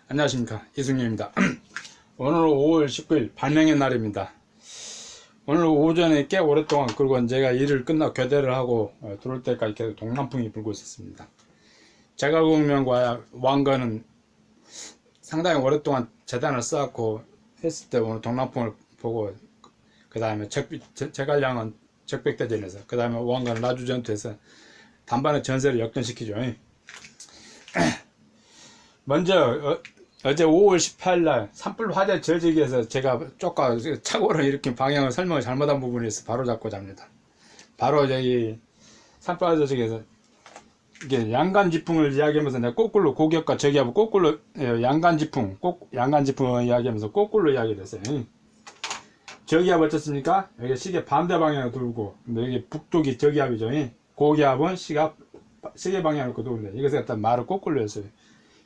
안녕하십니까, 이승윤입니다. 오늘 5월 19일 발명의 날입니다. 오늘 오전에 꽤 오랫동안, 그리고 제가 일을 끝나고 교대를 하고 들어올 때까지 계속 동남풍이 불고 있었습니다. 제갈공명과 왕건은 상당히 오랫동안 재단을 쌓고 했을 때 오늘 동남풍을 보고, 그 다음에 제갈량은 적백대전에서, 그 다음에 왕건은 라주전투에서 단반의 전세를 역전시키죠. 먼저 어제 5월 18일 산불 화재 저지기에서 제가 쪽과 착오를 일으킨 방향을 설명을 잘못한 부분이 있어 바로 잡고 잡니다. 바로 저기 산불 화재 저지기에서 이게 양간지풍을 이야기하면서 내가 거꾸로 고격과 저기하고 거꾸로 양간지풍을 이야기하면서 거꾸로 이야기를 했어요. 저기압 어떻습니까? 여기 시계 반대 방향으로 돌고, 여기 북쪽이 저기압이죠. 고기압은 시계 방향으로 돌고, 이것을 갖다 말을 거꾸로 했어요.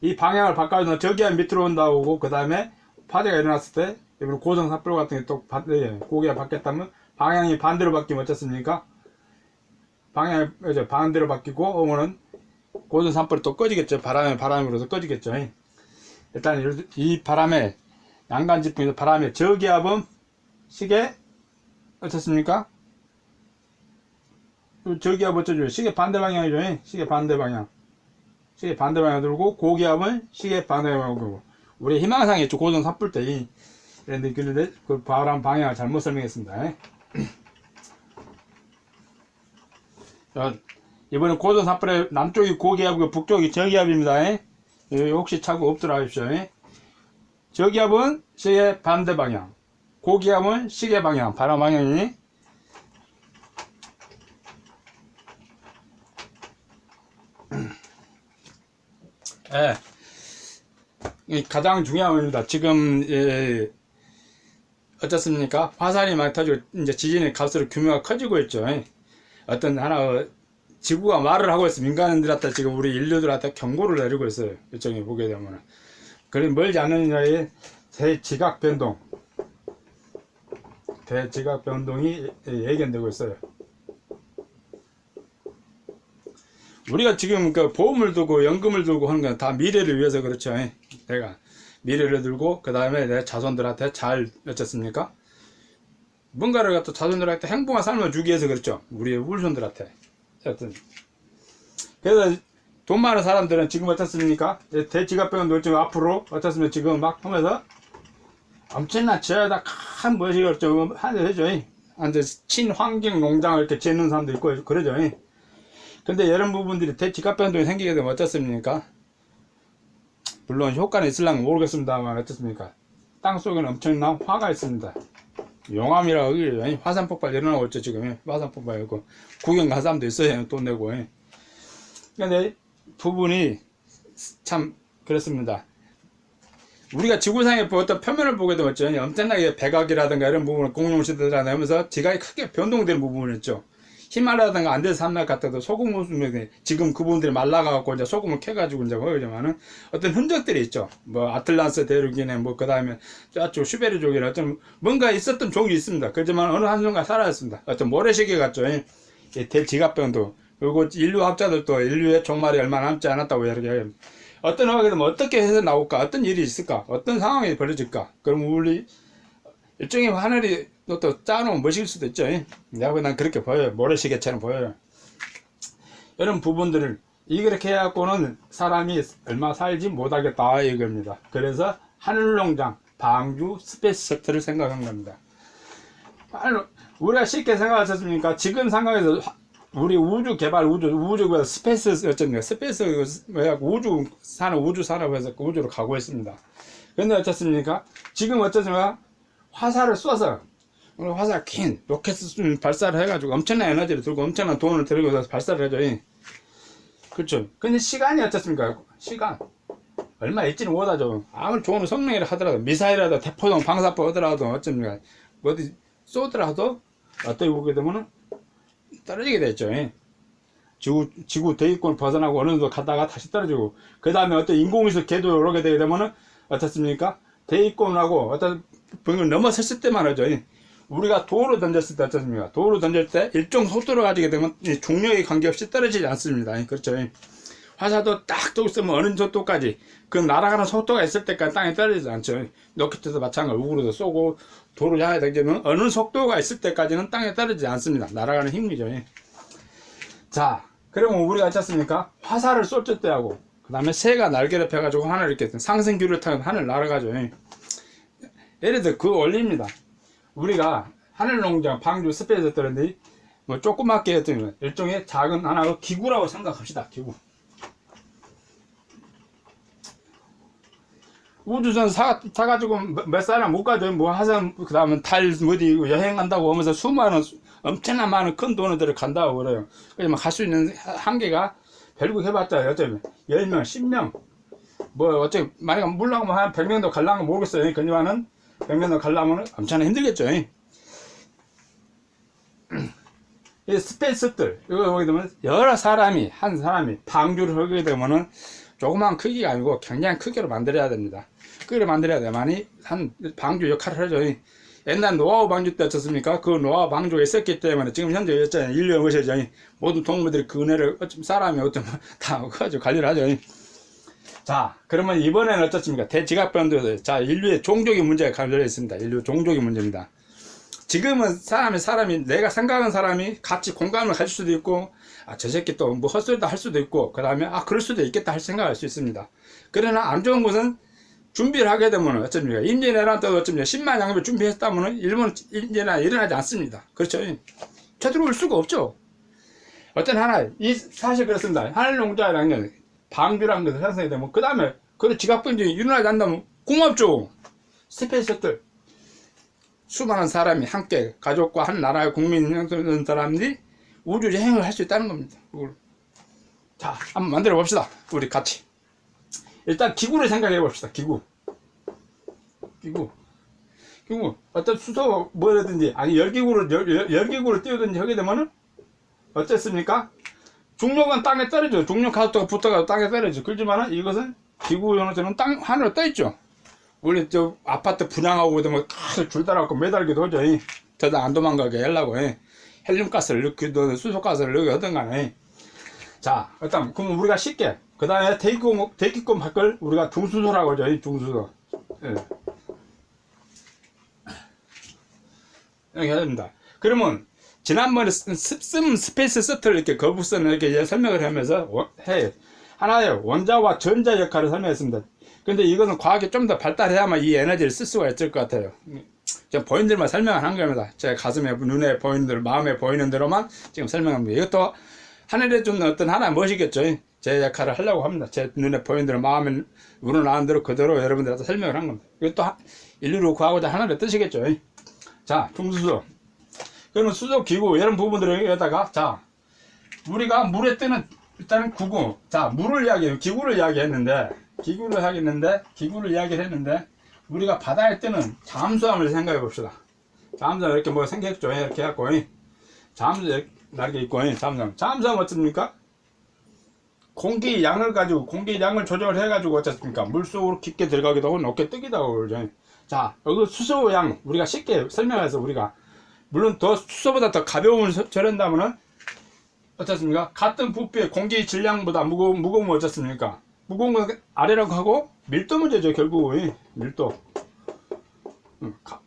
이 방향을 바꿔서 저기압 밑으로 온다고, 그 다음에 화재가 일어났을 때, 여기 고성 산불 같은 게 또 고기압 바뀌었다면 방향이 반대로 바뀌면 어떻습니까? 방향이 반대로 바뀌고 오면은 고성 산불이 또 꺼지겠죠. 바람으로서 꺼지겠죠. 일단 이 바람에 양간지풍에서 바람에 저기압은 시계 어떻습니까? 저기압 어쩌죠? 시계 반대 방향이죠. 시계 반대 방향. 시계 반대 방향 들고, 고기압은 시계 반대 방향 들고. 우리 희망상에 있죠. 고정 산불 때. 그런데 그 바람 방향을 잘못 설명했습니다. 이번에 고정 산불의 남쪽이 고기압이고 북쪽이 저기압입니다. 혹시 차고 없도록 하십시오. 저기압은 시계 반대 방향, 고기압은 시계 방향, 바람 방향이. 가장 중요한 겁니다. 지금 어떻습니까? 화산이 많이 터지고 이제 지진의 갈수록 규모가 커지고 있죠. 어떤 하나 지구가 말을 하고 있어. 민간인들한테 지금 우리 인류들한테 경고를 내리고 있어요. 일종의 보게 되면. 그럼 멀지 않은 나라에 대지각 변동이 예견되고 있어요. 우리가 지금 그 보험을 두고 연금을 두고 하는 건 다 미래를 위해서 그렇죠. 내가 미래를 들고, 그 다음에 내 자손들한테 잘 어쨌습니까? 뭔가를 갖다 자손들한테 행복한 삶을 주기 위해서 그렇죠. 우리 후손들한테. 그래서 돈 많은 사람들은 지금 어떻습니까? 대지갑병원 놀증 앞으로 어떻습니까? 지금 막 하면서 엄청난 지하에다 큰 뭐시걸 좀 하죠. 친환경 농장을 이렇게 짓는 사람도 있고 그러죠. 근데 이런 부분들이 대지갑변동이 생기게 되면 어떻습니까? 물론 효과는 있을랑은 모르겠습니다만 어떻습니까? 땅속에는 엄청난 화가 있습니다. 용암이라고 그래요. 화산 폭발 일어나고 있죠. 지금 화산 폭발 있고 구경 간 사람도 있어요. 돈 내고. 근데 부분이 참 그렇습니다. 우리가 지구상에 어떤 표면을 보게 되면 엄청나게 백악이라든가 이런 부분을 공룡시대라든가 하면서 지각이 크게 변동되는 부분이 있죠. 히말라야라든가 안데스 산맥 같아도 소금 무수맥이 지금 그분들이 말라가갖고 이제 소금을 캐가지고 이제 보이지만은 어떤 흔적들이 있죠. 뭐 아틀란스 대륙이네, 뭐 그 다음에 저쪽 시베리족이나 어떤 뭔가 있었던 종이 있습니다. 그렇지만 어느 한순간 사라졌습니다. 어떤 모래시계 같죠. 대지각병도. 그리고 인류학자들도 인류의 종말이 얼마 남지 않았다고 이렇게. 어떤 하게 되면 어떻게 해서 나올까? 어떤 일이 있을까? 어떤 상황이 벌어질까? 그럼 우리 일종의 하늘이 또 짜놓은 멋일 수도 있죠. 내가 난 그렇게 보여요. 모래시계처럼 보여요. 이런 부분들을 이렇게 해갖고는 사람이 얼마 살지 못하겠다 이겁니다. 그래서 하늘농장, 방주, 스페이스 셔틀을 생각한 겁니다. 우리가 쉽게 생각하셨습니까? 지금 상황에서 우리 우주 개발, 우주가 스페이스 어쩌니까 스페이스 우주 산업에서 우주로 가고 있습니다. 근데 어떻습니까? 지금 어쩌습니까? 화살을 쏴서 화살 긴 로켓 발사를 해가지고 엄청난 에너지를 들고 엄청난 돈을 들고 발사를 해줘. 그렇죠. 근데 시간이 어떻습니까? 시간 얼마 있지는 못하죠. 아무리 좋은 성능이라 하더라도, 미사일이라도 대포동 방사포 하더라도 어쩌습니까? 어디 쏘더라도 어떻게 보게 되면은 떨어지게 됐죠. 지구 대기권을 벗어나고 어느 정도 가다가 다시 떨어지고, 그 다음에 어떤 인공위성 궤도로 오르게 되게 되면은 어떻습니까? 대기권하고 어떤 벽을 넘어섰을 때만 하죠. 우리가 돌을 던졌을 때 어떻습니까? 돌을 던질 때 일정 속도를 가지게 되면 중력에 관계없이 떨어지지 않습니다. 그렇죠. 화살도 딱 또 있으면 어느 속도까지 그 날아가는 속도가 있을 때까지 땅에 떨어지지 않죠. 로켓도 마찬가지로 우그로도 쏘고 도를 향해 던지면 어느 속도가 있을 때까지는 땅에 떨어지지 않습니다. 날아가는 힘이죠. 자, 그러면 우리가 어떻습니까? 화살을 쏠 때하고 그 다음에 새가 날개를 펴가지고 하늘 이렇게 상승기류를 타고 하늘 날아가죠. 예를 들어 그 원리입니다. 우리가 하늘농장 방주 스페이스 뜨는데 뭐 조그맣게 했더니 일종의 작은 하나의 기구라고 생각합시다. 기구. 우주선 사가지고 몇 사람 못 가죠. 뭐 화성 그 다음에 달 어디 여행 간다고 하면서 수많은 엄청난 많은 큰 돈들을 간다고 그래요. 그러면 갈 수 있는 한계가 결국 해봤자 어쩌면 10명 10명 뭐 어째 만약 물론 한 100명도 갈라면 모르겠어요. 그지만은 100명도 갈라면 엄청나 힘들겠죠. 이 스페이스들 이거 보게 되면 여러 사람이 한 사람이 방주를 하게 되면은 조그만 크기가 아니고 굉장히 크기로 만들어야 됩니다. 크기로 만들어야 돼만이 한 방주 역할을 하죠. 옛날 노아우 방주 때 어떻습니까? 그 노아우 방주가 있었기 때문에 지금 현재 있잖아요. 인류의 것이죠. 모든 동물들이 그 은혜를 어쩜 사람이 어쩜 다 가지고 관리를 하죠. 자, 그러면 이번에는 어떻습니까? 대지각변도 자 인류의 종족의 문제가 걸려 있습니다. 인류 종족의 문제입니다. 지금은 사람이 내가 생각하는 사람이 같이 공감을 가질 수도 있고 저 새끼 또 뭐 헛소리도 할 수도 있고 그 다음에 그럴 수도 있겠다 할 생각할 수 있습니다. 그러나 안 좋은 것은 준비를 하게 되면 어쩝니까? 임진왜란 때도 어쩝니까? 10만 양을 준비했다면 일본 임진왜란이 일어나지 않습니다. 그렇죠? 쳐들어올 수가 없죠. 어떤 하나 사실 그렇습니다. 하늘농자라는 게 방주라는 것을 형성이 되면 그 다음에 그 지각변이 일어나지 않는다면 고맙죠. 스페이스들 수많은 사람이 함께 가족과 한 나라의 국민이 형성된 사람들이 우주 여행을 할 수 있다는 겁니다. 자, 한번 만들어 봅시다. 우리 같이. 일단 기구를 생각해 봅시다. 기구. 어떤 수소 뭐라든지 아니 열기구를 띄우든지 하게 되면은 어쨌습니까? 중력은 땅에 떨어져. 중력 가속도가 붙어가지고 땅에 떨어져. 그렇지만은 이것은 기구 용어처럼 땅 하늘에 떠 있죠. 원래 저 아파트 분양하고 그러면 줄 달아갖고 매달기도 하죠. 저도 안 도망가게 하려고 헬륨가스를 넣기도 수소가스를 넣기 하든 간에. 자, 일단 그럼 우리가 쉽게 그 다음에 대기권 밖을 우리가 중수소라고 하죠. 중수소. 이렇게 해야 됩니다. 그러면 지난번에 스페이스 셔틀 이렇게 거북선을 이렇게 설명을 하면서 하나의 원자와 전자 역할을 설명했습니다. 근데 이것은 과학이 좀 더 발달해야만 이 에너지를 쓸 수가 있을 것 같아요. 제가 보이는 대로만 설명을 한 겁니다. 제 가슴에, 눈에 보이는 대로, 마음에 보이는 대로만 지금 설명합니다. 이것도 하늘에 준 어떤 하나의 멋이겠죠. 제 역할을 하려고 합니다. 제 눈에 보이는 대로, 마음에 우러나는 대로 그대로 여러분들한테 설명을 한 겁니다. 이것도 인류를 구하고자 하나의 뜻이겠죠. 자, 중수소. 그러면 수소 기구, 이런 부분들을 여기다가, 자, 우리가 물에 뜨는, 일단은 구구. 자, 물을 기구를 이야기했는데, 우리가 바다에 뜨는 잠수함을 생각해 봅시다. 잠수함 이렇게 뭐 생겼죠. 이렇게 해갖고, 잠수 날개 있고, 잠수함 어떻습니까? 공기 양을 조절을 해가지고 어떻습니까? 물속으로 깊게 들어가기도 하고, 높게 뜨기도 하고, 그러죠. 자, 여기 수소양, 우리가 쉽게 설명해서 물론 수소보다 더 가벼움을 저런다면은, 어떻습니까? 같은 부피의 공기 질량보다 무거우면 어떻습니까? 무거운 건 아래라고 하고 밀도 문제죠. 결국은 밀도.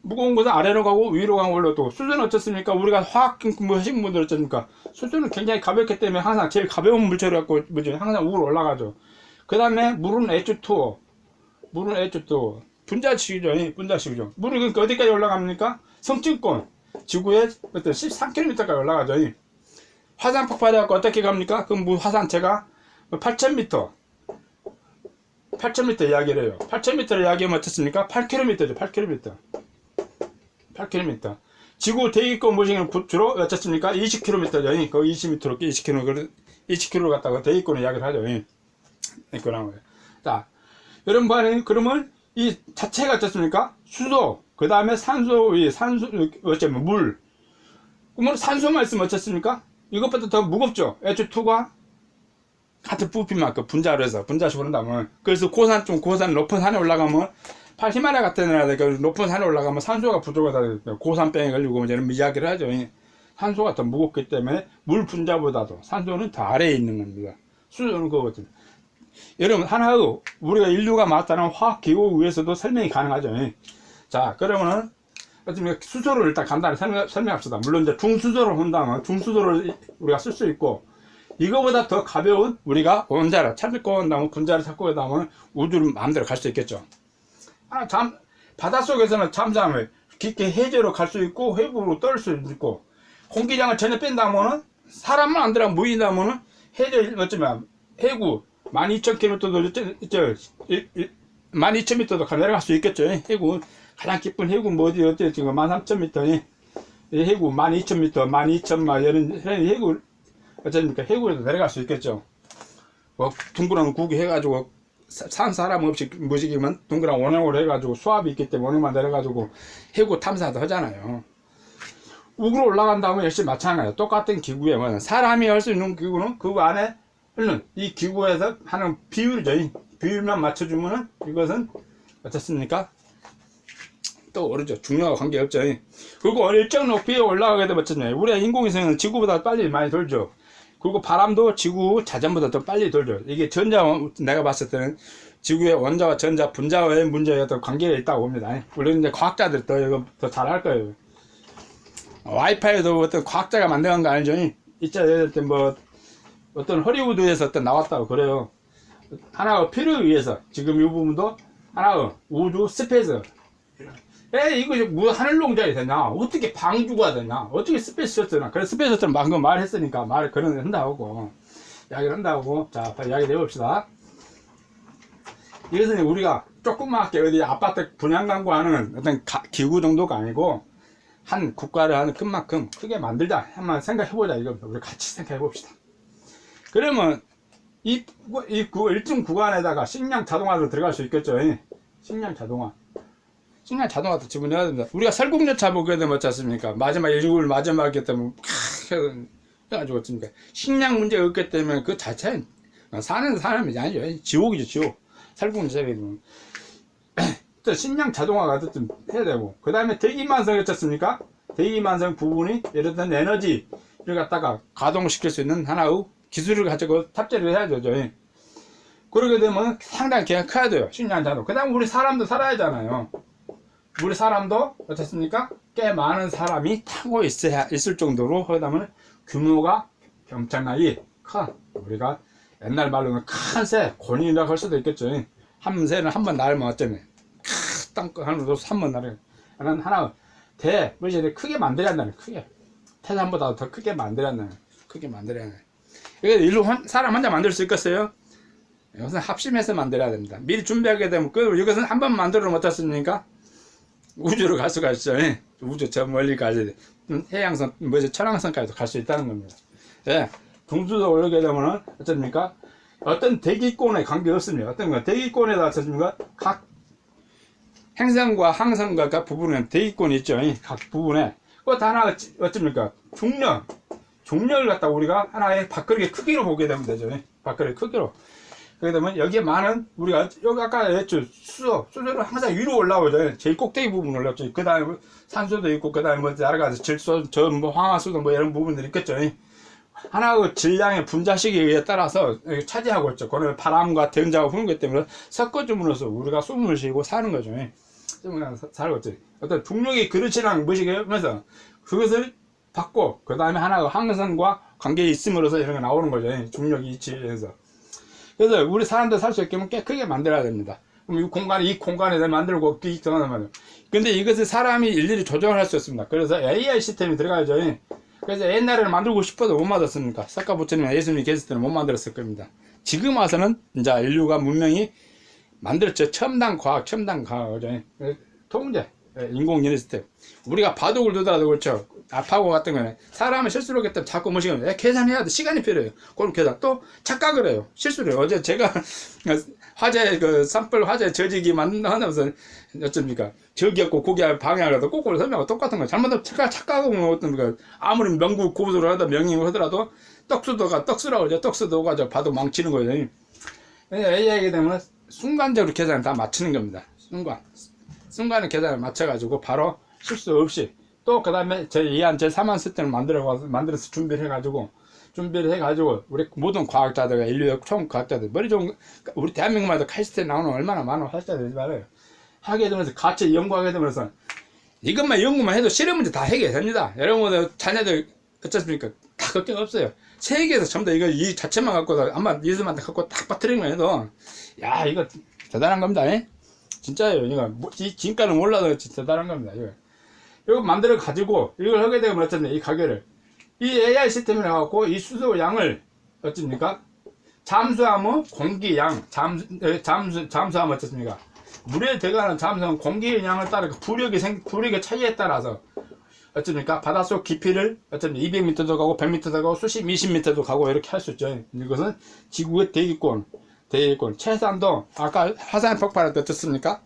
무거운 것은 아래로 가고 위로 가고 올라도. 수소는 어떻습니까? 우리가 화학 공부 하신 분들 어떻습니까? 수소는 굉장히 가볍기 때문에 항상 제일 가벼운 물체를 갖고 항상 위로 올라가죠. 그 다음에 물은 H2O. 분자식이죠. 물은 그러니까 어디까지 올라갑니까? 성층권. 지구의 어떤 13km까지 올라가죠. 화산 폭발해갖고 어떻게 갑니까? 그 화산체가 8,000m 이야기를 해요. 8,000m를 이야기하면 어떻습니까? 8km죠. 8km. 지구 대기권 모싱은 주로 어떻습니까? 20km죠. 그 20km 갖다가 대기권을 이야기를 하죠. 그런 거예요. 자, 여러분, 그러면 이 자체가 어떻습니까? 수소, 그 다음에 산소, 어쩌면 물. 그러면 산소만 있으면 어떻습니까? 이것보다 더 무겁죠. H2가 같은 부피만큼 분자를 해서 분자식으로 한다면, 그래서 고산 높은 산에 올라가면 히말라야 같은 데나 높은 산에 올라가면 산소가 부족하다. 고산병에 걸리고 이런 이야기를 하죠. 산소가 더 무겁기 때문에 물 분자보다도 산소는 더 아래에 있는 겁니다. 수소는 그거거든요. 여러분, 하나의 우리가 인류가 맞다는 화학기구에 의해서도 설명이 가능하죠. 자, 그러면은 수소를 일단 간단히 설명합시다. 물론 이제 중수소를 한다면 중수소를 우리가 쓸 수 있고, 이거보다 더 가벼운 우리가 원자를 찾고 온다면, 분자를 찾고 온다면 우주를 마음대로 갈 수 있겠죠. 바닷속에서는 잠잠을 깊게 해저로 갈 수 있고 해부로 떨 수 있고, 공기량을 전혀 뺀다면은 사람만 안 들어 모인다면은 해저 어쩌면 해구 12,000km도 12,000m도 내려갈 수 있겠죠. 해구 가장 깊은 해구 뭐지 어때 지금 13,000m 해구 12,000m 12,000마 이런 해구 어쩌니까 해구에도 내려갈 수 있겠죠. 뭐 둥그런 구기 해가지고 산 사람 없이 무지개만 둥그런 원형으로 해가지고 수압이 있기 때문에 원형만 내려가지고 해구 탐사도 하잖아요. 우주로 올라간 다음에 역시 마찬가지예요. 똑같은 기구에 사람이 할 수 있는 기구는 그 안에 흐르는 이 기구에서 하는 비율이죠. 비율만 맞춰주면은 이것은 어떻습니까? 또 오르죠. 중력과 관계없죠. 그리고 일정 높이에 올라가게 되면 어쩌냐. 우리가 인공위성은 지구보다 빨리 많이 돌죠. 그리고 바람도 지구 자전보다 더 빨리 돌죠. 이게 전자, 내가 봤을 때는 지구의 원자와 전자, 분자와의 문제가 더 관계가 있다고 봅니다. 물론 이제 과학자들 이거 더 잘할 거예요. 와이파이도 어떤 과학자가 만든 거 아니죠? 있잖아요. 뭐, 어떤 허리우드에서 어떤 나왔다고 그래요. 하나의 필요에 의해서, 지금 이 부분도 하나의 우주 스페이스. 이거 뭐 하늘농장이 되냐? 어떻게 방주가 되냐? 어떻게 스페이스 셔틀나? 그래서 스페이스 셔틀 방금 말했으니까 말을 그런 한다고. 이야기를 한다고. 자, 이야기 해봅시다. 이것은 우리가 조그맣게 어디 아파트 분양 광고하는 어떤 기구 정도가 아니고, 한 국가를 하는 큰 만큼 크게 만들자. 한번 생각해보자. 이거 우리 같이 생각해봅시다. 그러면 이 일정 구간에다가 식량 자동화도 들어갈 수 있겠죠. 식량 자동화도 지분해야 됩니다. 우리가 설국열차 보게 되면 어찌 않습니까? 일국을 마지막에 때문에 해가지고 어떻습니까? 식량 문제가 없기 때문에 그 자체는 사는 사람이 아니죠. 지옥이죠, 지옥. 설국열차에 되면. 또 식량 자동화가 좀 해야 되고, 그 다음에 대기만성이 어떻습니까? 대기만성 부분이 예를 들면 에너지를 갖다가 가동시킬 수 있는 하나의 기술을 가지고 탑재를 해야 되죠. 그러게 되면 상당히 기가 커야 돼요. 식량 자동. 그 다음 우리 사람도 살아야 하잖아요. 우리 사람도 어떻습니까? 꽤 많은 사람이 타고 있을 정도로 하다면 규모가 엄청나게 큰, 우리가 옛날 말로는 큰 새, 곤이라고 할 수도 있겠죠. 한 새는 한 번 날면 어쩌면 땅끝 하늘도 3번 날에 하나 뭐지 크게 만들어야 한다는, 크게 태산보다 더 크게 만들어야 한다는, 크게 만들어야 한다는. 이거 일로 사람 혼자 만들 수 있겠어요? 이것은 합심해서 만들어야 됩니다. 미리 준비하게 되면 이것은 한 번 만들어면 어떻습니까? 우주로 갈 수가 있죠. 우주 저 멀리까지 해양선 천왕선까지도 갈 수 있다는 겁니다. 중수도 올라게 되면은 어떻습니까? 어떤 대기권에 관계없습니다. 어떤 거 대기권에다 어떻습니까? 각 행성과 항성과 각 부분에 대기권이 있죠. 각 부분에. 그것 하나 어떻습니까? 중력을 갖다 우리가 하나의 밥그릇의 크기로 보게 되면 되죠. 밥그릇의 크기로. 그러게 되면 여기에 많은 우리가 여기 아까 했죠. 수소는 항상 위로 올라오죠. 제일 꼭대기 부분 올라오죠. 그 다음에 산소도 있고, 그 다음에 뭐 여러 가지 질소, 황화수도 뭐 이런 부분들이 있겠죠. 하나의 질량의 분자식에 따라서 차지하고 있죠. 그거는 바람과 전자가 부는 것 때문에 섞어줌으로써 우리가 숨을 쉬고 사는 거죠. 살고 있죠. 어떤 중력의 그릇이라는 것이면서 그것을 받고, 그 다음에 하나의 항성과 관계에 있음으로써 이런 게 나오는 거죠. 중력이 이치해서. 그래서 우리 사람들 살 수 있게끔 꽤 크게 만들어야 됩니다. 그럼 이 공간에 만들고 정하는 말이에요. 근데 이것을 사람이 일일이 조정을 할 수 있습니다. 그래서 AI 시스템이 들어가야죠. 그래서 옛날에는 만들고 싶어도 못 만들었습니까? 사카부처님, 예수님이 계실 때는 못 만들었을 겁니다. 지금 와서는 이제 인류가 문명이 만들었죠. 첨단 과학이죠. 통제, 인공지능 시스템. 우리가 바둑을 두더라도 그렇죠. 아파고 같은 거는 사람은 실수를 하기 때문에 자꾸 뭐시면 계산해야 돼. 시간이 필요해요. 그럼 계산 또 착각을 해요. 실수를 해요. 어제 제가 화재 산불 화재 저지기 만들면서 어쩝니까? 저기였고 고기 방향을 하다 거꾸로 설명하고 똑같은 거예요. 잘못하면 착각하고 어떤 아무리 명구 고수를 하다 명령을 하더라도 떡수라고 하죠. 떡수도가 저 바둑 망치는 거예요. AI하게 되면 순간적으로 계산을 다 맞추는 겁니다. 순간에 계산을 맞춰가지고 바로 실수 없이 또 그 다음에 제2한 제3한 시스템을 만들어서 준비를 해가지고 준비를 해가지고 우리 모든 과학자들, 인류의 총 과학자들, 머리 좋은 우리 대한민국만 해도 카이스트에 나오는 얼마나 많은 학자들이 말해요. 하게 되면서 같이 연구하게 되면서 이것만 연구만 해도 실험 문제 다 해결됩니다. 여러분들 자녀들 어쩌습니까? 다 걱정 없어요. 세계에서 전부 다 이거 이 자체만 갖고도 아마 이것만 갖고 딱 빠뜨리는 해도 야 이거 대단한 겁니다. 진짜예요. 이거 이 진가는 몰라도 진짜 대단한 겁니다. 이거 만들어 가지고 이걸 하게 되면 어쩌면 이 가게를 이 AI 시스템을 해갖고 이 수소 양을 어떻습니까? 잠수하면 공기양 잠수하면 어떻습니까? 물에 들어가는 잠수하면 공기의 양을 따라 그 부력의 차이에 따라서 어쩌니까 바닷속 깊이를 어쩌면 200m도 가고 100m도 가고 수십 20m도 가고 이렇게 할 수 있죠. 이것은 지구의 대기권 최소한도 아까 화산 폭발할 때 어떻습니까?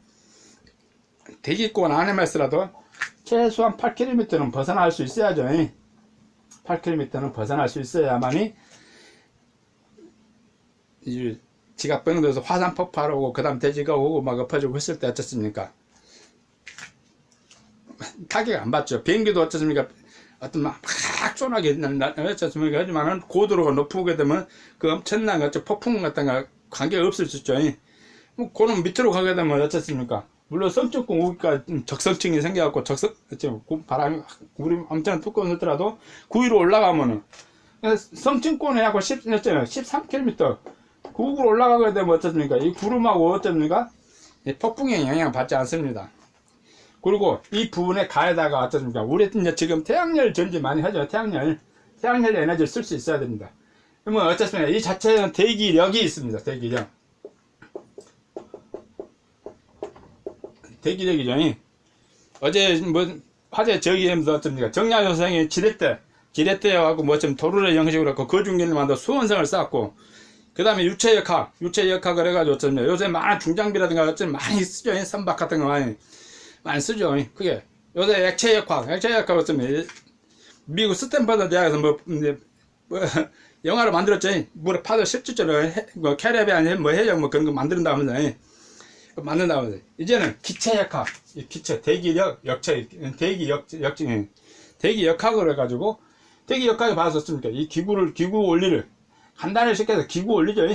대기권 안에만 있어도 최소한 8km는 벗어날 수 있어야죠. 8km는 벗어날 수 있어야만이 이 지각 병들어서 화산 폭발하고 그 다음 대지가 오고 막 엎어지고 했을 때 어떻습니까? 타격 안 받죠. 비행기도 어떻습니까? 어떤 막 쫀하게 어떻습니까? 하지만은 고도로가 높게 되면 그 엄청난 폭풍 같은 거 관계가 없을 수 있죠. 뭐 그는 밑으로 가게 되면 어떻습니까? 물론 성층권 우기가 적성층이 생겨갖고 바람이 물이 엄청 두꺼운 었더라도 그 위로 올라가면은 성층권에 하고 13km 그 위로 올라가게 되면 어떻습니까? 이 구름하고 어떻습니까? 폭풍의 영향을 받지 않습니다. 그리고 이 부분에 가에다가 어떻습니까? 우리 이제 지금 태양열 전지 많이 하죠. 태양열 에너지를 쓸 수 있어야 됩니다. 그러면 어쨌습니까? 이 자체는 대기력이 있습니다. 대기력이죠. 어제 뭐 화재 저기에서 어떻습니까? 정약효생이 지렛대하고 뭐 좀 도르래 형식으로 했고 그 중계를 만들어 수원성을 쌓았고 그 다음에 유체역학을 해가지고 어쩌면 요새 많은 중장비라든가 어쩌면 많이 쓰죠. 선박 같은 거 많이 쓰죠. 그게 요새 액체역학 어쩌면 미국 스탠퍼드 대학에서 뭐 영화를 만들었죠. 물에 파도 실질적으로 뭐 캐리비안 뭐 해적 뭐 그런 거 만든다면서 이제는 기체역학, 대기력 역체, 대기역학을 해가지고 대기역학에 봐서 씁니까? 이 기구 원리를 간단히 시켜서 기구 원리죠.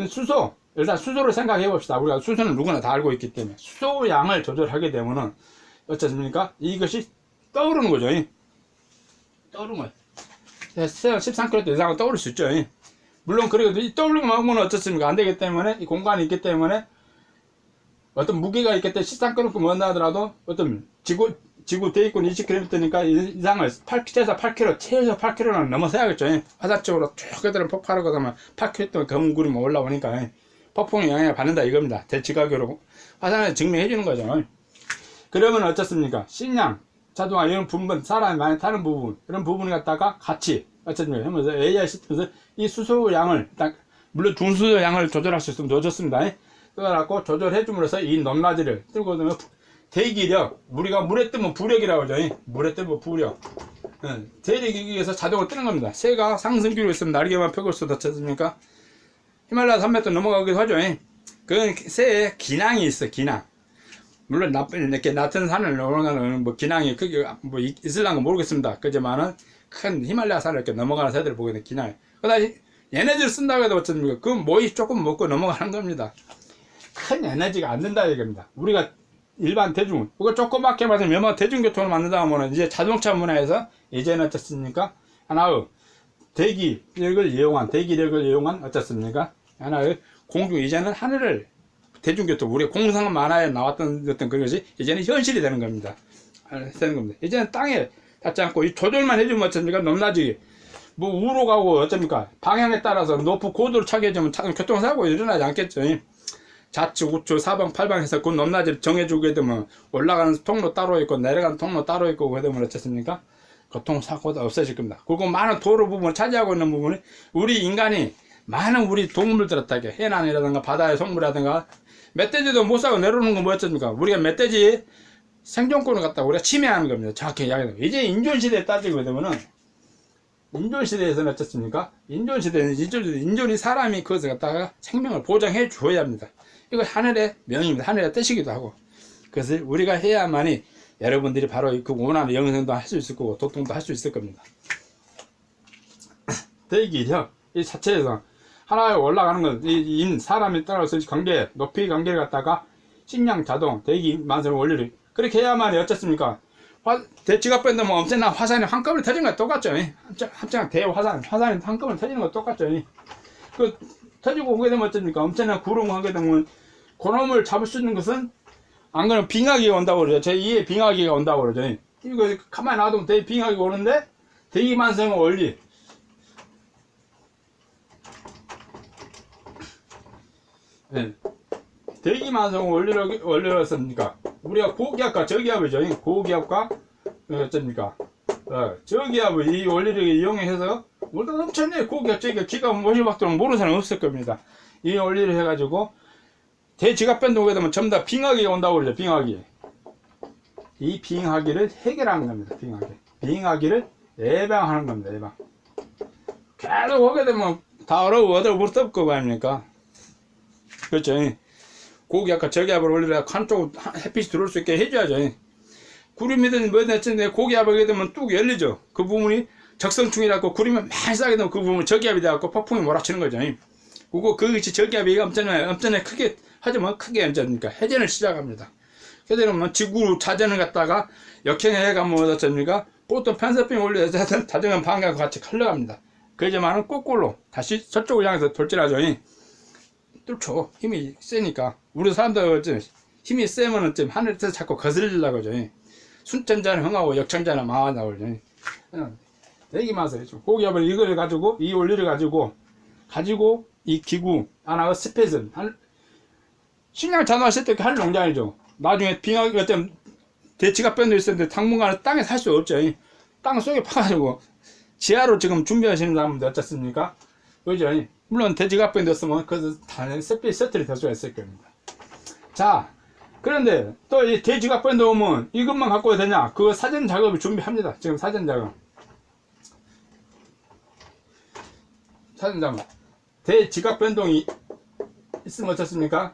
수소 일단 수소를 생각해 봅시다. 우리가 수소는 누구나 다 알고 있기 때문에 수소 양을 조절하게 되면은 어떻습니까? 이것이 떠오르는 거죠. 떠오르는 거예요. 13km 이상은 떠오를 수 있죠. 물론 그래도 이 떠오르는 거는 어떻습니까? 안 되기 때문에 이 공간이 있기 때문에 어떤 무게가 있기 때문에 13km 먼다 하더라도 어떤 지구 대기권 20km니까 이상을 최소 8km는 넘어서야겠죠. 화산 쪽으로 쭉 그대로 폭발하고 그러면 8km 검은 구름이 올라오니까 폭풍의 영향을 받는다 이겁니다. 대지각으로 화산을 증명해 주는 거죠. 그러면 어떻습니까? 식량, 자동화 이런 부분, 사람이 많이 타는 부분 이런 부분을 갖다가 같이 어쨌든 하면서 AI 시스템에서 이 수소 양을 물론 중수소 양을 조절할 수 있으면 좋습니다. 그래갖고 조절해 줌으로써 이 높낮이를 뜨고 되면 대기력, 우리가 물에 뜨면 부력이라고 하죠. 물에 뜨면 부력. 대기력에 의해서 자동으로 뜨는 겁니다. 새가 상승기로 있으면 날개만 펴고 있어도 어떻습니까? 히말라야 산맥도 넘어가기도 하죠. 그건 새의 기낭이 있어, 기낭. 물론 이렇게 낮은 산을 올라가는 뭐 기낭이 크게 뭐 있을랑은 모르겠습니다. 그지만은 큰 히말라야 산을 이렇게 넘어가는 새들을 보게 된 기낭이. 그다음에 에너지를 쓴다고 해도 어떻습니까? 그 모이 조금 먹고 넘어가는 겁니다. 큰 에너지가 안 된다 이겁니다. 우리가 일반 대중, 그거 조그맣게 말하면 몇 대중교통을 만든다 하면 이제 자동차 문화에서 이제는 어떻습니까? 하나의 대기력을 이용한 어떻습니까? 하나의 공중, 이제는 하늘을 대중교통, 우리 공상 만화에 나왔던 어떤 그것이 이제는 현실이 되는 겁니다. 이제는 땅에 닿지 않고 이 조절만 해주면 어떻습니까? 높낮이, 뭐 우로 가고 어쩝니까? 방향에 따라서 높고 고도를 차게 해주면 교통사고 일어나지 않겠죠. 좌측, 우측, 사방, 팔방 해서 그 높낮이를 정해주게 되면 올라가는 통로 따로 있고 내려가는 통로 따로 있고 그러면 어떻습니까? 교통사고도 없어질 겁니다. 그리고 많은 도로 부분을 차지하고 있는 부분이 우리 인간이 많은 우리 동물들한테 해남이라든가 바다의 생물이라든가 멧돼지도 못 사고 내려오는 건 뭐였습니까? 우리가 멧돼지 생존권을 갖다가 우리가 침해하는 겁니다. 정확히 이야기하면. 이제 인존시대에 따지게 되면은 인존시대에서는 어떻습니까? 인존시대는 인존이 사람이 그것을 갖다가 생명을 보장해 줘야 합니다. 이거 하늘의 명입니다. 하늘의 뜻이기도 하고. 그것을 우리가 해야만이 여러분들이 바로 그 원하는 영생도 할 수 있을 거고 도통도 할 수 있을 겁니다. 대기력 이 자체에서 하나에 올라가는 것, 사람에 따라서 관계, 높이 관계를 갖다가 식량, 자동, 대기, 만성, 원리를 그렇게 해야만이 어쨌습니까? 대지각 밴드면 엄청난 화산이 한꺼번에 터지는 거 똑같죠. 합창 대화산이 한꺼번에 터지는 거 똑같죠. 그 터지고 오게 되면 어떻습니까? 엄청난 구름 하게 되면 그놈을 잡을 수 있는 것은 안 그러면 빙하기가 온다고 그러죠. 제2의 빙하기가 온다고 그러죠. 이거 가만히 놔두면 빙하기가 오는데 대기만성은 원리. 네. 대기만성 원리였습니까? 우리가 고기압과 저기압이죠. 고기압과 어쩝니까? 저기압을 이 원리를 이용해서 우리가 엄청나게 고기압, 저기압, 기가 모시박도록 모르는 사람 없을 겁니다. 이 원리를 해가지고 대지각 변동하게 되면 전부 다 빙하기가 온다고 그러죠. 빙하기. 이 빙하기를 해결하는 겁니다. 빙하기를 예방하는 겁니다. 예방. 계속 오게 되면 다 얼어버려 물 덮고 거 아닙니까? 그렇죠. 고기압과 저기압을 올리려 한쪽 햇빛이 들어올 수 있게 해줘야죠. 구름이든 뭐든 했는데 고기압을 하게 되면 뚝 열리죠. 그 부분이 적성충이라고 구름이 많이 쌓게 되면 그 부분은 저기압이 돼갖고 폭풍이 몰아치는 거죠. 그것이 저기압이 엄청나게 크게 하지만 크게 언제입니까? 해전을 시작합니다. 해전은 지구 자전을 갖다가 역행해가면 어떻습니까? 보통 편서병 올려서 자전거 방향과 같이 흘러갑니다. 그러지만은 거꾸로 다시 저쪽을 향해서 돌진하죠. 뚫죠. 힘이 세니까. 우리 사람들 힘이 세면은 좀 하늘에서 자꾸 거슬리려고 하죠. 순천자는 흥하고 역천자는 망한다고 그러죠. 대기만서 고기압을 이걸 가지고 이 원리를 가지고 이 기구 하나가 스페이스 식량 자동화실 때 할 농장이죠. 나중에 빙하기가 좀 대지각 변도 있었는데 당분간은 땅에 살 수 없죠. 땅 속에 파가지고 지하로 지금 준비하시는 사람들 어떻습니까? 그죠? 물론 대지각 변도였으면 그래서 다른 스페이스들이 될 수가 있을 겁니다. 자, 그런데 또 이 대지각 변도 오면 이것만 갖고 해야 되냐? 그거 사전 작업을 준비합니다. 지금 사전 작업. 대지각 변동이 있으면 어떻습니까?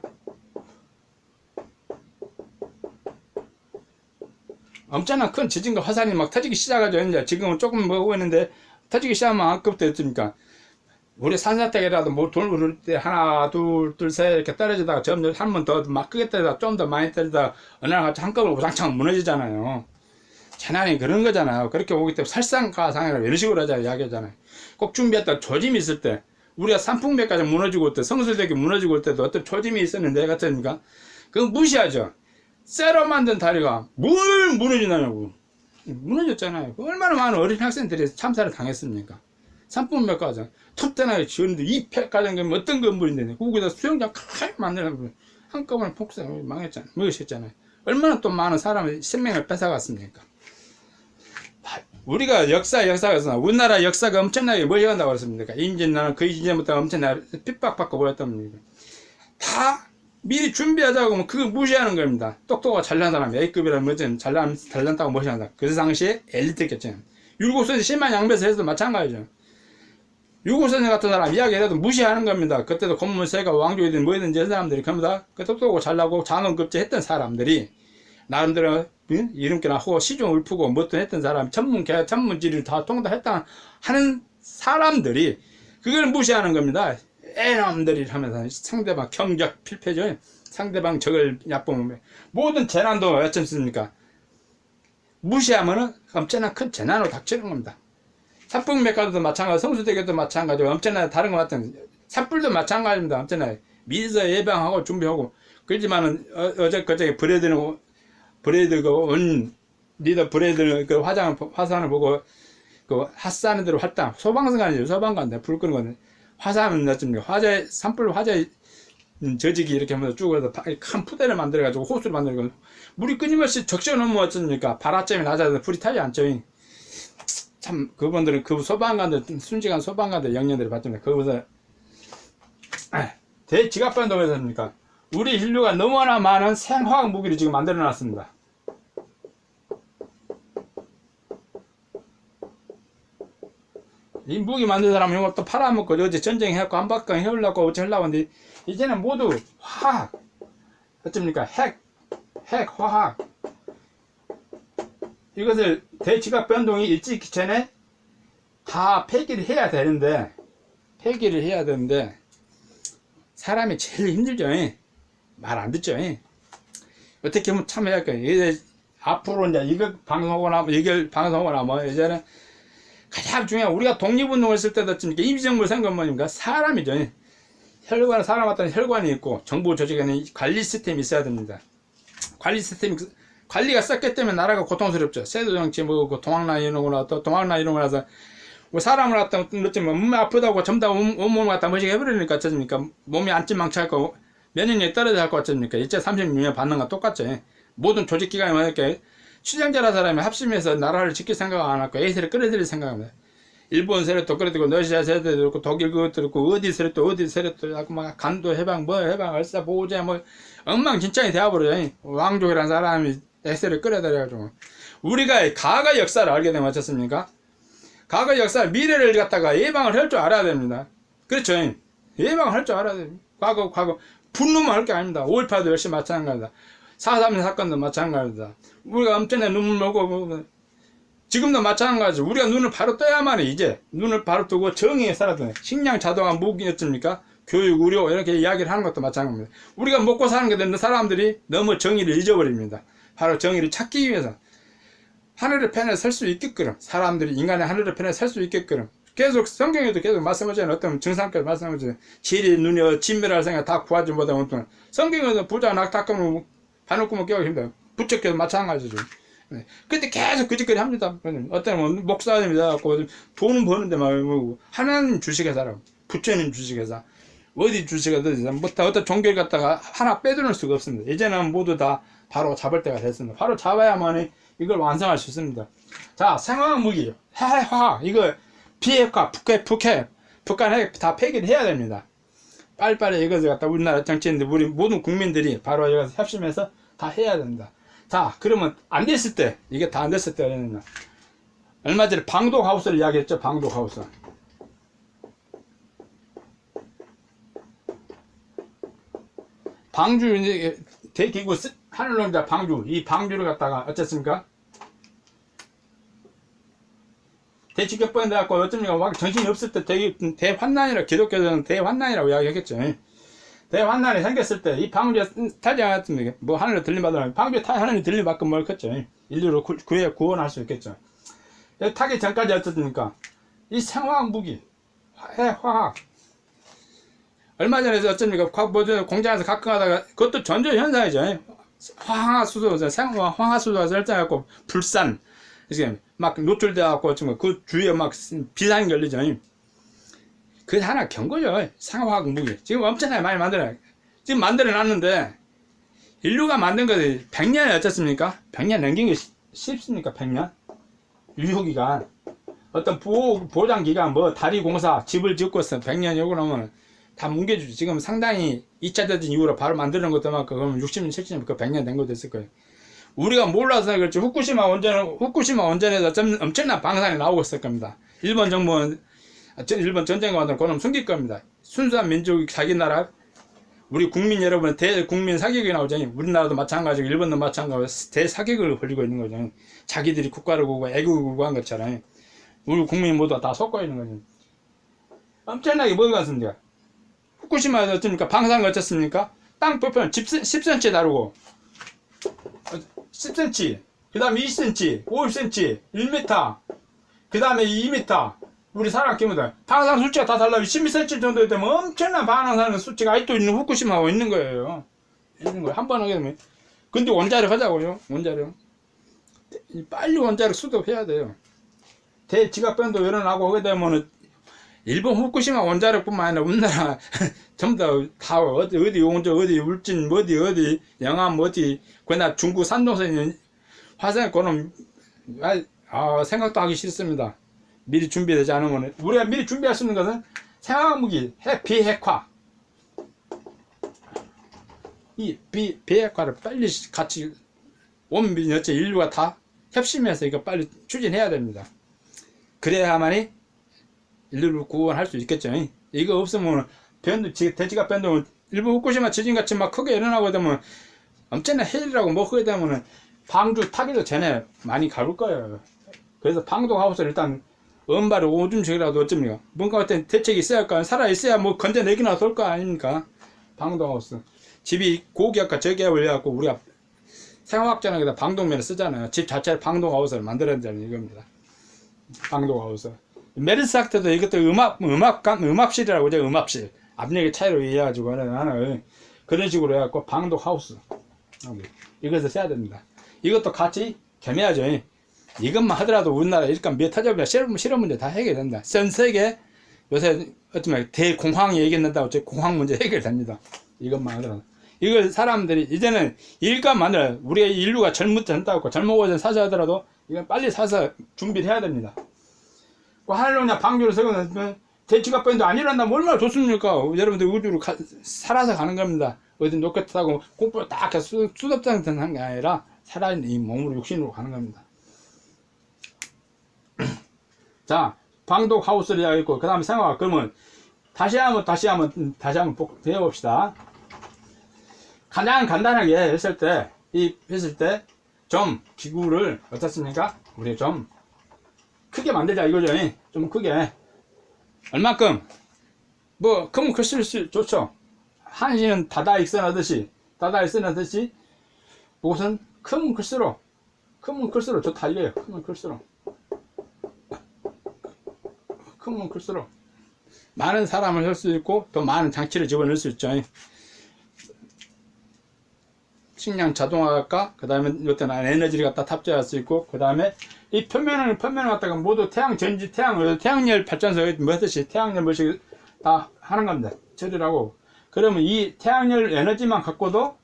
엄청난 큰 지진과 화산이 막 터지기 시작하죠. 이제 지금은 조금 먹고 있는데 터지기 시작하면 아까부터 했습니까? 우리 산사택이라도 뭐 돌 오를 때 하나 둘 셋 이렇게 떨어지다가 점점 한 번 더 막 크게 떨어지다가 좀 더 많이 떨어지다가 어느 날 같이 한꺼번에 우장창 무너지잖아요. 재난이 그런 거잖아요. 그렇게 오기 때문에 설상가상이라고 이런 식으로 하자 이야기하잖아요. 꼭 준비했다 조짐이 있을 때 우리가 산풍백까지 무너지고 올 때 성수대교 무너지고 올 때도 어떤 조짐이 있었는데 같습니까? 그건 무시하죠. 쇠로 만든 다리가 뭘 무너지냐고. 무너졌잖아요. 얼마나 많은 어린 학생들이 참사를 당했습니까? 산풍백과정 톱대나게 지었는데 200가정 어떤 건물인데 거기다 수영장 크게 만들려고 한꺼번에 폭삭 망했잖아요. 먹으셨잖아요. 얼마나 또 많은 사람의 생명을 뺏어갔습니까? 우리가 역사에서 우리나라 역사가 엄청나게 뭐여간다고 했습니까? 임진나는 그 이전부터 엄청나게 핍박받고 보였단 말입니다. 다 미리 준비하자고 하면 그거 무시하는 겁니다. 똑똑하고 잘난 사람 A급이라는 뭐든 잘난다고 무시한다. 그 당시에 엘리트겠죠. 율곡선생 심한 양배에서 해도 마찬가지죠. 율곡선생 같은 사람 이야기해도 무시하는 겁니다. 그때도 권문세가 왕족이든 뭐든지 한 사람들이 겁니다. 그 똑똑하고 잘나고 장원급제 했던 사람들이 나름대로 이름께나 하고 시중 읊고 뭐든 했던 사람 전문지를 다 통달했다 하는 사람들이 그걸 무시하는 겁니다. 애놈들이 하면서 상대방 경적 필패죠. 상대방 적을 얕보면 모든 재난도 어떻습니까? 무시하면은 엄청난 큰 재난으로 닥치는 겁니다. 산풍백과도 마찬가지, 성수대교도 마찬가지고 엄청나게 다른 것 같은 산불도 마찬가지입니다. 엄청나게 미리서 예방하고 준비하고 그렇지만은 그저께 브레이드가 온 리더 브레이드 그 화산을 보고 그 핫사는 대로 활당 소방서가 아니죠. 소방관인데 불 끄는 건데 화산은 어쩌니까 산불 화재 저지기 이렇게 하면서 쭉 해서 큰 푸대를 만들어가지고 호수를 만들고 물이 끊임없이 적셔 놓으면 어쩌니까 발화점이 낮아서 불이 타지 않죠. 참 그분들은 그 소방관들 순직한 소방관들 영년들이 봤습니다. 거기서 대지각변동에서 합니까? 우리 인류가 너무나 많은 생화학 무기를 지금 만들어 놨습니다. 이 무기 만든 사람은 이거 또 팔아먹고 어제 전쟁해갖고 한박강 해오려고 어쩌려고 하는데 이제는 모두 화학 어쩝니까? 핵 화학 이것을 대지각 변동이 일찍 전에 다 폐기를 해야 되는데 사람이 제일 힘들죠. 말 안 듣죠. 어떻게 하면 참여해야 할까요? 이제 앞으로 이제 이걸 방송하고 나면 이제는 가장 중요한, 우리가 독립운동을 했을 때도 임시정부 선거문입니까? 사람이죠. 혈관은 사람 같은 혈관이 있고 정부 조직에는 관리 시스템이 있어야 됩니다. 관리가 썩기 때문에 나라가 고통스럽죠. 세도 정치 뭐 동학나 이런 거나 또 동학나 이런 거라서 뭐 사람을 갖다 놓치면 몸이 아프다고 전부 다 온몸을 갖다 머시게 해버리니까 어쩌십니까? 몸이 안진망치할거 면역력이 떨어질 것 같습니까? 2.36년 반응과 똑같죠. 모든 조직기관이 이렇게 추종자라는 사람이 합심해서 나라를 지킬 생각 안 하고 A세를 끌어들일 생각합니다. 일본 세력도 끌어들이고 러시아 세력도 있고 독일 그것도 있고 어디 세력도 있고 막 간도 해방 얼싸 보호제 뭐 엉망진창이 되어버려요. 왕족이라는 사람이 A세를 끌어들여가지고 우리가 과거 역사를 알게 되면 어떻습니까? 과거 역사 미래를 갖다가 예방을 할 줄 알아야 됩니다. 그렇죠. 예방을 할 줄 알아야 됩니다. 과거 분노만 할 게 아닙니다. 5.18도 역시 마찬가지다. 4.3년 사건도 마찬가지다. 우리가 엄청나게 눈물 먹고 지금도 마찬가지. 우리가 눈을 바로 떠야만 해. 이제 눈을 바로 뜨고 정의에 살아야 돼. 식량, 자동화, 무기였습니까? 교육, 의료 이렇게 이야기를 하는 것도 마찬가지입니다. 우리가 먹고 사는 게 되는데 사람들이 너무 정의를 잊어버립니다. 바로 정의를 찾기 위해서 하늘의 편에 설 수 있게끔, 사람들이 인간의 하늘의 편에 설 수 있게끔 계속 성경에도 계속 말씀하잖아요. 어떤 증상까지 말씀하잖아요. 질이 눈이 진멸할 생각 다 구하지 못하면 성경에도 부자 낙탁하면 바늘구멍 깨우기 힘들어요. 부처께도 마찬가지죠. 근데 계속 그 짓거리 합니다. 어떤 목사님이 돼갖고 돈은 버는데 막 하나님 주식회사라고, 부처님 주식회사, 어디 주식회사, 뭐 어떤 종교를 갖다가 하나 빼두는 수가 없습니다. 이제는 모두 다 바로 잡을 때가 됐습니다. 바로 잡아야만 이걸 완성할 수 있습니다. 자, 생화학 무기, 해화학, 이거 비핵화, 북한 핵 다 폐기를 해야 됩니다. 빨리빨리 이것을 갖다 우리나라 정치인들, 우리 모든 국민들이 바로 이것을 협심해서 다 해야 된다. 자, 그러면 안 됐을 때, 이게 다 안 됐을 때는 얼마 전에 방독하우스를 이야기했죠. 방독하우스. 방주 이제 대기구 하늘론자 방주, 이 방주를 갖다가 어쨌습니까? 대치격번에 갖고 어쩌니까 막 정신이 없을 때 대환난이라, 기독교에서는 대환난이라고 이야기했겠죠. 대환난이 생겼을 때 이 방주에 타지 않았습니까? 뭐 하늘로 들림받으면 방주에 하늘이 들림받고 뭘 컸죠. 인류를 구원할 수 있겠죠. 타기 전까지 어떻습니까? 이 생화학 무기, 화학. 얼마 전에 어쩌니까 공장에서 가끔 하다가 그것도 전조 현상이죠. 황화수소, 황화수소가 설정해갖고 불산, 이렇게 막 노출돼갖고 지금 그 주위에 막 비상이 걸리죠. 그 하나 경고죠. 생화학 무기. 지금 엄청나게 많이 만들어요. 지금 만들어놨는데 인류가 만든 것이 100년이 어떻습니까? 100년 넘긴 게 쉽습니까? 100년? 유효기간. 어떤 보장기간, 뭐 다리공사, 집을 짓고서 100년 요구 나오면 다 뭉개주죠. 지금 상당히 2차 대전 이후로 바로 만드는 것도 많고, 그러면 60년, 70년, 그 100년 된 것도 있을 거예요. 우리가 몰라서 그렇지, 후쿠시마 원전에서 엄청난 방사능이 나오고 있을 겁니다. 일본 정부는, 일본 전쟁 관들 그놈 숨길 겁니다. 순수한 민족, 자기 나라, 우리 국민 여러분의 대국민 사격이 나오죠. 우리나라도 마찬가지고, 일본도 마찬가지고, 대사격을 벌이고 있는 거죠. 자기들이 국가를 구고 애국을 구한 것처럼. 우리 국민 모두 다 섞어 있는 거죠. 엄청나게 뭐가 같습니까? 후쿠시마에서 어떻습니까? 방사능 어떻습니까? 땅 표면 10cm 다루고 10cm, 그 다음에 2cm, 50cm, 1m, 그 다음에 2m. 우리 사람 키우면 방사능 수치가 다 달라요. 12cm 정도 되면 엄청난 방사능 수치가 아직도 있는 후쿠시마가 있는 거예요. 한 번 하게 되면. 근데 원자력 하자고요. 원자력. 빨리 원자력 수도해야 돼요. 대지각변도 일어나고 하게 되면은 일본 후쿠시마 원자력뿐만 아니라 우리나라 전부 다 어디 온저 어디 울진 어디 영암 어디 그나 중국 산동성에 있는 화성 그놈 생각도 하기 싫습니다. 미리 준비되지 않으면 우리가 미리 준비할 수 있는 것은 생화학 무기, 비핵화. 이 비핵화를 빨리 같이 온 인류가 다 협심해서 이거 빨리 추진해야 됩니다. 그래야만이 인류를 구원할 수 있겠죠. 이거 없으면 대지각 변동은 일본 후쿠시마 지진같이 막 크게 일어나고 되면 엄청난 해일이라고 뭐 하게 되면 방주 타기도 전에 많이 가볼 거예요. 그래서 방독하우스를 일단 은발을 오줌식이라도 어쩝니까? 뭔가 어떤 대책이 있어야 할까? 살아있어야 뭐 건져내기나 쏠 거 아닙니까? 방동하우스. 집이 고기압과 저기압 올려갖고 우리가 생화학전에다 방동면을 쓰잖아요. 집 자체를 방동하우스를 만들었다는 이겁니다. 방동하우스. 메르스학트도 이것도 음압실이라고 하죠. 음압실. 압력의 차이로 이해해가지고 하는 그런 식으로 해갖고 방동하우스. 이것을 써야 됩니다. 이것도 같이 겸해야죠. 이것만 하더라도 우리나라 일단 몇 타점이나 실험 문제 다 해결된다. 전 세계 요새 어쩌면 대공황이 얘기한다고 공황 문제 해결됩니다. 이것만 하더라도. 이걸 사람들이 이제는 일감 만들어요. 우리가 인류가 젊다고 젊어서 사서 하더라도 이건 빨리 사서 준비를 해야 됩니다. 하늘로냐 방주를 세우면 대지갑병도 안 일어난다면 얼마나 좋습니까? 여러분들 우주로 살아서 가는 겁니다. 어디 로켓 타고 공포를 딱 수납장 하는 게 아니라 살아있는 이 몸으로 육신으로 가는 겁니다. 자, 방독 하우스를 해야겠고, 그 다음에 생각, 그러면 다시 한번 배워봅시다. 가장 간단하게 했을 때, 좀 기구를 어떻습니까? 우리 좀 크게 만들자 이거죠. 좀 크게. 얼마큼? 뭐, 크면 클수록 좋죠. 한시는 다다익선 하듯이, 이것은 크면 클수록 좋다 이거예요. 크면 클수록 많은 사람을 할 수 있고 더 많은 장치를 집어넣을 수 있죠. 식량 자동화할까? 그 다음에 어떤 에너지를 갖다 탑재할 수 있고, 그 다음에 이 표면을 갖다가 모두 태양열 발전소 뭐 하듯이 태양열 뭐씩 다 하는 겁니다. 처리를 하고. 그러면 이 태양열 에너지만 갖고도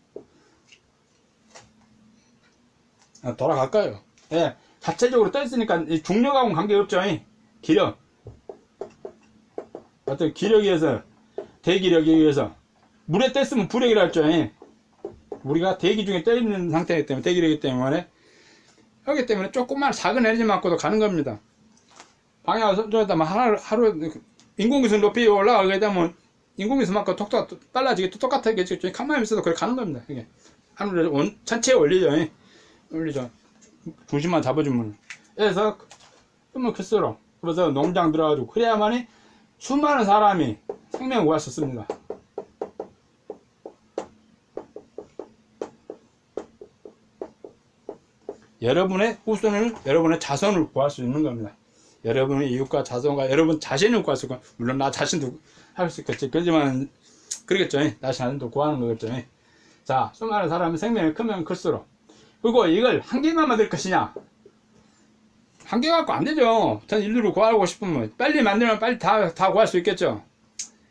돌아갈까요? 예, 자체적으로 떠 있으니까 중력하고는 관계없죠. 기력. 어떤 기력에 의해서, 대기력에 의해서. 물에 떠 있으면 불력이라 했죠. 우리가 대기 중에 떠 있는 상태이기 때문에, 대기력이기 때문에, 그렇기 때문에 조금만 작은 에너지만 갖고도 가는 겁니다. 방향을 저기다 하루, 인공기술 높이 올라가게 되면, 인공기술만큼 빨라지게 똑같게 가만히 있어도 그래 가는 겁니다. 이게. 하늘을 전체에 올리죠. 중심만 잡아주면. 그래서, 그러면 클수록. 그래서 농장 들어가지고, 그래야만이 수많은 사람이 생명을 구할 수 있습니다. 여러분의 후손을, 여러분의 자손을 구할 수 있는 겁니다. 여러분의 이웃과 자손과 여러분 자신을 구할 수 있고, 물론 나 자신도 할 수 있겠지. 그렇지만, 그러겠죠. 나 자신도 구하는 거겠죠. 자, 수많은 사람의 생명이 크면 클수록. 그리고 이걸 한 개만 만들 것이냐? 한 개 갖고 안 되죠. 전 인류를 구하고 싶으면 빨리 만들면 빨리 다 구할 수 있겠죠.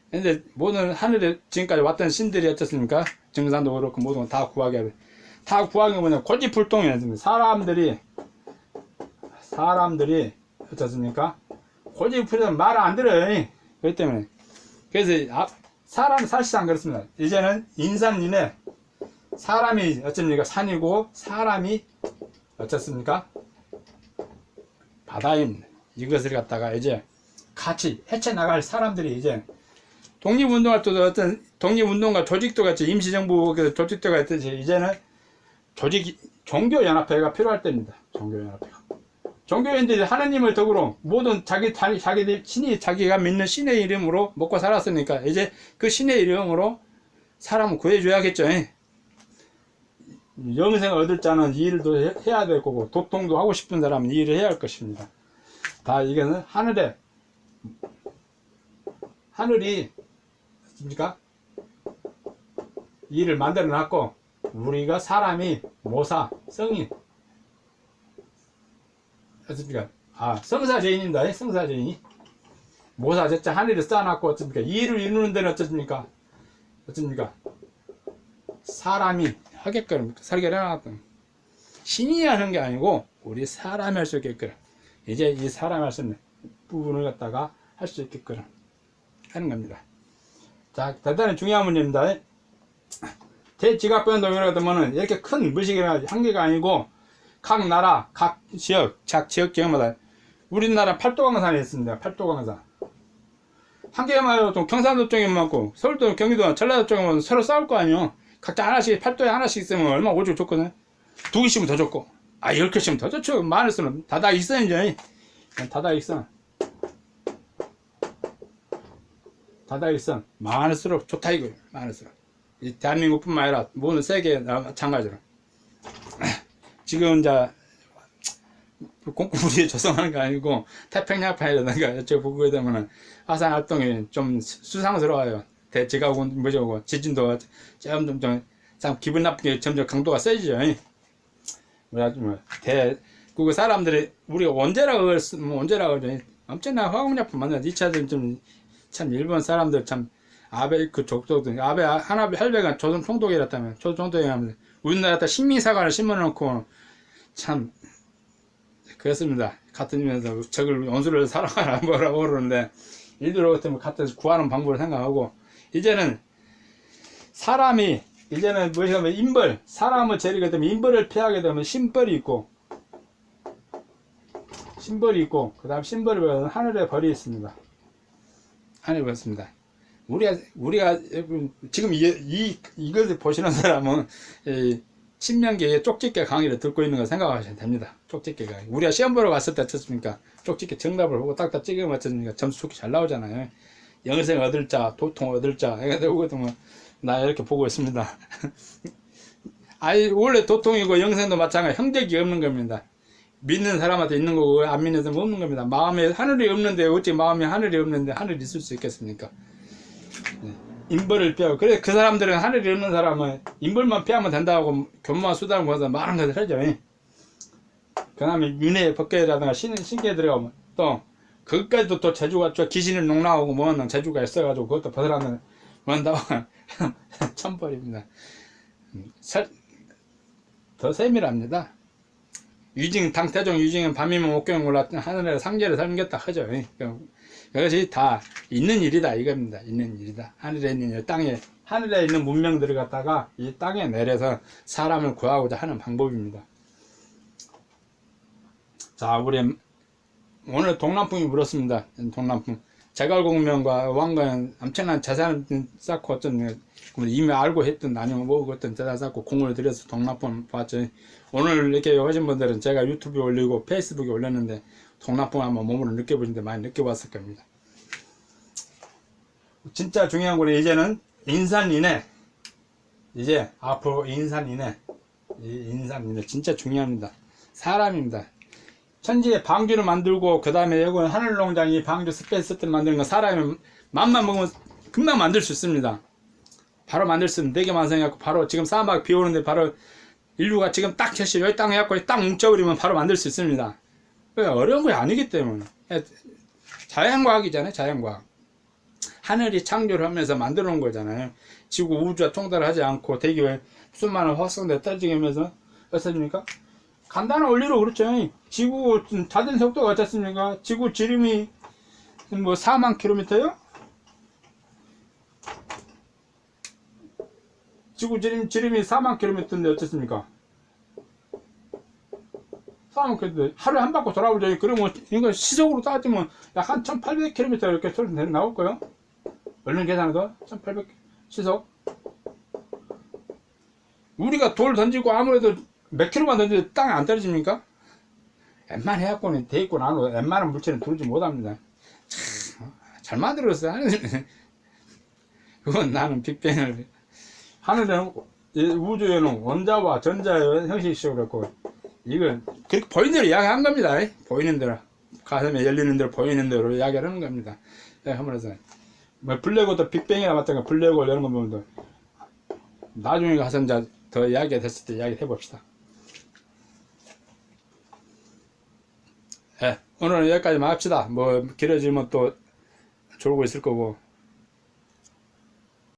근데 모든 하늘에 지금까지 왔던 신들이 어떻습니까? 증산도 그렇고 모든 건 다 구하게 하고. 다 구하게 뭐냐? 고집불통이었습니다. 사람들이 어떻습니까? 고집불통 말을 안 들어요. 그렇기 때문에. 그래서 사람은 사실상 그렇습니다. 이제는 인산인해. 사람이 어쩝니까? 산이고 사람이 어떻습니까? 바다입니다. 이것을 갖다가 이제 같이 헤쳐나갈 사람들이 이제 독립운동할 때도 어떤 독립운동가 조직도 같이 임시정부 조직도가 있듯이 이제는 종교연합회가 필요할 때입니다. 종교인들이 하나님을 덕으로 모든 자기들 신이 자기가 믿는 신의 이름으로 먹고 살았으니까 이제 그 신의 이름으로 사람을 구해줘야겠죠. 영생을 얻을 자는 이 일도 해야 될 거고 도통도 하고 싶은 사람은 이 일을 해야 할 것입니다. 다 이거는 하늘이 뭡니까? 이 일을 만들어 놨고 우리가 사람이 모사, 성인 어떻습니까? 성사죄인입니다. 성사죄인이 모사 제자 하늘에 쌓아놨고 어떻습니까? 이 일을 이루는 데는 어떻습니까? 사람이 하게끔 설계를 해놨던 신이 하는 게 아니고 우리 사람이 할 수 있게끔 이제 이 사람이 할 수 있는 부분을 갖다가 할 수 있게끔 하는 겁니다. 자, 대단히 중요한 문제입니다. 대지각변동 이러면은 이렇게 큰 무식이나 한계가 아니고 각 나라, 각 지역, 지역마다 우리나라 팔도강산이 있습니다. 팔도강산. 한계마다 좀 경상도 쪽에 많고 서울도, 경기도, 전라도 쪽에 서로 싸울 거 아니에요. 각자 하나씩, 팔도에 하나씩 있으면 얼마나 오죽 좋거든. 2개씩은 더 좋고, 10개씩은 더 좋죠. 많을수록 다다익선이죠. 다다익선. 다다익선 많을수록 좋다 이거예요. 많을수록. 이 대한민국뿐만 아니라 모든 세계에 마찬가지로. 지금 이제 공구부리에 조성하는 거 아니고 태평양판이라든가 이쪽 보게 되면은 화산 활동이 좀 수상스러워요. 대지가고 뭐죠, 지진도 점점 참 기분 나쁘게 점점 강도가 세지죠. 그래가지고 그 사람들이 우리가 언제라 그러죠. 엄청난 화학약품 만나 2차전 참 일본 사람들 참 아베 그 족속들 아베 하나베 할배가 조선 총독이랬다면 조선 총독이라면 우리나라에다 식민사관을 심어놓고 참 그렇습니다. 같은 면에서 적을 원수를 사랑하라 뭐라고 그러는데 일부러 같으면 같은 구하는 방법을 생각하고 이제는 사람이 이제는 뭐냐면 인벌 사람을 재리게 되면 인벌을 피하게 되면 신벌이 있고 그 다음 신벌이 보면 하늘의 벌이 있습니다. 하늘의 벌이 있습니다. 우리가 지금 이것을 보시는 사람은 신명기의 쪽집게 강의를 듣고 있는 거 생각하시면 됩니다. 쪽집게 강의. 우리가 시험 보러 갔을 때 어떻습니까? 쪽집게 정답을 보고 딱딱 찍어 맞췄으니까 점수 좋게 잘 나오잖아요. 영생 얻을 자, 도통 얻을 자. 나 이렇게 보고 있습니다. 원래 도통이고 영생도 마찬가지 형제기 없는 겁니다. 믿는 사람한테 있는 거고 안 믿는 사람은 없는 겁니다. 마음에 하늘이 없는데 어찌 마음에 하늘이 없는데 하늘이 있을 수 있겠습니까? 인벌을 피하고 그래 그 사람들은 하늘이 없는 사람은 인벌만 피하면 된다고 교만 수단을 모아서 많은 것을 하죠. 그 다음에 윤회 법계라든가 신기에 들어가면 또 그것까지도 또 재주가 귀신을 농락하고 뭐하는 재주가 있어가지고 그것도 벗어나는 뭐한다고 천벌입니다. 더 세밀합니다. 당태종 유징은 밤이면 목경을 골라 하늘에 상제를 섬겼다 하죠. 그것이 다 있는 일이다 이겁니다. 있는 일이다. 하늘에 있는 땅에 하늘에 있는 문명들을 갖다가 이 땅에 내려서 사람을 구하고자 하는 방법입니다. 자, 우리 오늘 동남풍이 물었습니다. 동남풍 제갈공명과 왕가는 엄청난 재산을 쌓고 어떤 이미 알고 했던 아니면 뭐 어떤 재산 쌓고 공을 들여서 동남풍 봤죠. 오늘 이렇게 하신 분들은 제가 유튜브에 올리고 페이스북에 올렸는데 동남풍 한번 몸으로 느껴보시는데 많이 느껴봤을 겁니다. 진짜 중요한 거는 이제는 인산인해. 이제 앞으로 인산인해 진짜 중요합니다. 사람입니다. 천지에 방주를 만들고 그 다음에 여기 하늘농장이 방주 스페이스 때 만드는 거 사람이 맘만 먹으면 금방 만들 수 있습니다. 바로 만들 수 있는 되게 완성해갖고 바로 지금 사막 비 오는데 바로 인류가 지금 딱 결심 여기 땅 해갖고 딱 뭉쳐버리면 바로 만들 수 있습니다. 어려운 거 아니기 때문에 자연과학이잖아요. 자연과학. 하늘이 창조를 하면서 만들어 놓은 거잖아요. 지구 우주와 통달을 하지 않고 대기에 수많은 화성들 떨어지면서 어떻습니까? 간단한 원리로 그렇죠. 지구 자전 속도가 어떻습니까? 지구 지름이 뭐 4만 킬로미터요? 지구 지름이 4만 킬로미터인데 어떻습니까? 4만 킬로미터 하루에 한 바퀴 돌아보죠. 그러면 이거 시속으로 따지면 약 한 1800킬로미터 이렇게 소리 나올 거예요. 얼른 계산해도 1800 시속. 우리가 돌 던지고 아무래도 몇 킬로만 던져도 땅에 안 떨어집니까? 웬만해갖고는 대입고 나도 웬만한 물체는 두르지 못합니다. 참, 잘 만들었어. 그건 나는 빅뱅을 하늘에는 우주에는 원자와 전자의 형식식으로 했고 이걸 그렇게 보이는 대로 이야기한 겁니다. 보이는 대로 가슴에 열리는 대로 보이는 대로 이야기를 하는 겁니다. 하면서 뭐 블랙홀도 빅뱅이나 마찬가지 블랙홀 이런 거 보면 나중에 가서 이제 더 이야기가 됐을 때 이야기 해봅시다. 오늘은 여기까지만 합시다. 뭐 길어지면 또 졸고 있을 거고